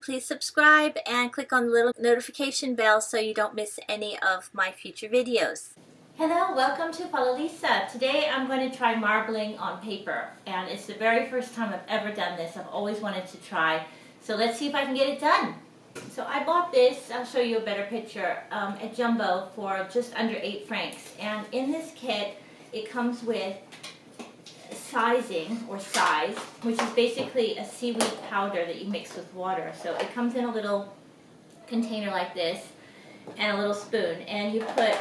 please subscribe and click on the little notification bell so you don't miss any of my future videos. Hello, welcome to Follow Lisa. Today I'm going to try marbling on paper, and it's the very first time I've ever done this. I've always wanted to try, so let's see if I can get it done. So I bought this, I'll show you a better picture, at Jumbo for just under 8 francs. And in this kit, it comes with sizing, or size, which is basically a seaweed powder that you mix with water. So it comes in a little container like this, and a little spoon. And you put,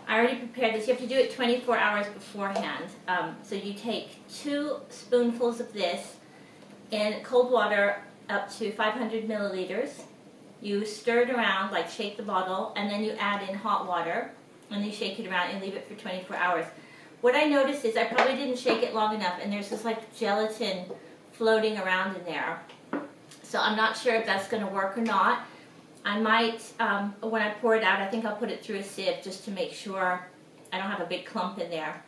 I already prepared this, you have to do it 24 hours beforehand. So you take 2 spoonfuls of this in cold water, up to 500 milliliters. You stir it around, like shake the bottle, and then you add in hot water, and you shake it around and leave it for 24 hours. What I noticed is I probably didn't shake it long enough, and there's this like gelatin floating around in there. So I'm not sure if that's going to work or not. I might, when I pour it out, I think I'll put it through a sieve just to make sure I don't have a big clump in there.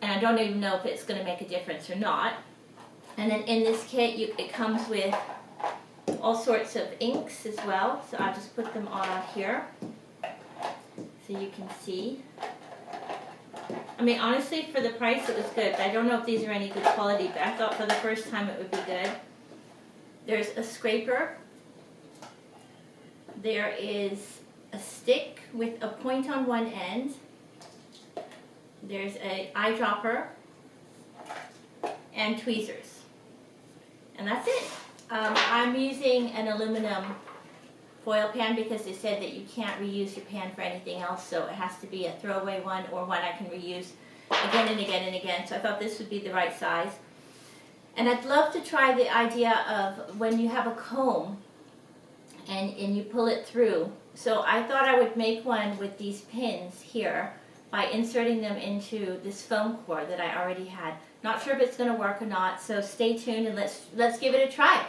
And I don't even know if it's going to make a difference or not. And then in this kit, it comes with all sorts of inks as well. So I'll just put them all here so you can see. I mean, honestly, for the price, it was good. I don't know if these are any good quality, but I thought for the first time it would be good. There's a scraper. There is a stick with a point on one end. There's an eyedropper and tweezers. And that's it. I'm using an aluminum foil pan because they said that you can't reuse your pan for anything else, so it has to be a throwaway one or one I can reuse again and again and again. So I thought this would be the right size. And I'd love to try the idea of when you have a comb and you pull it through. So I thought I would make one with these pins here by inserting them into this foam core that I already had. Not sure if it's going to work or not, so stay tuned and let's give it a try.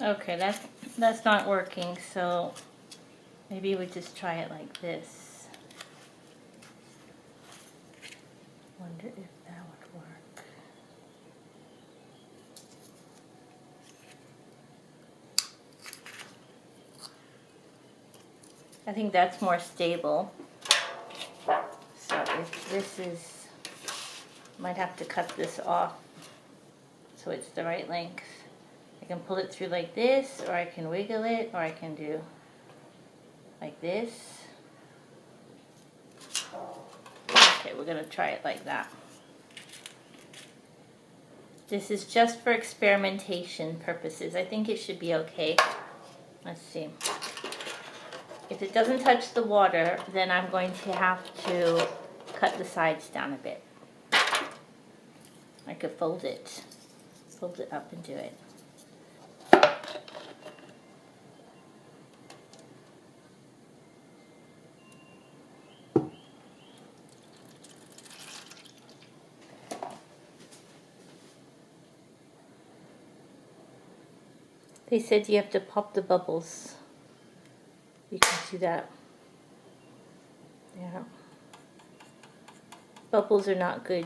Okay, that's not working, so maybe we just try it like this. Wonder if that would work. I think that's more stable. So if this is, might have to cut this off so it's the right length. I can pull it through like this, or I can wiggle it, or I can do like this. Okay, we're going to try it like that. This is just for experimentation purposes. I think it should be okay. Let's see. If it doesn't touch the water, then I'm going to have to cut the sides down a bit. I could fold it up and do it. They said you have to pop the bubbles. You can see that. Yeah. Bubbles are not good.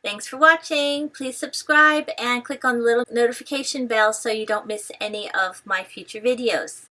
Thanks for watching. Please subscribe and click on the little notification bell so you don't miss any of my future videos.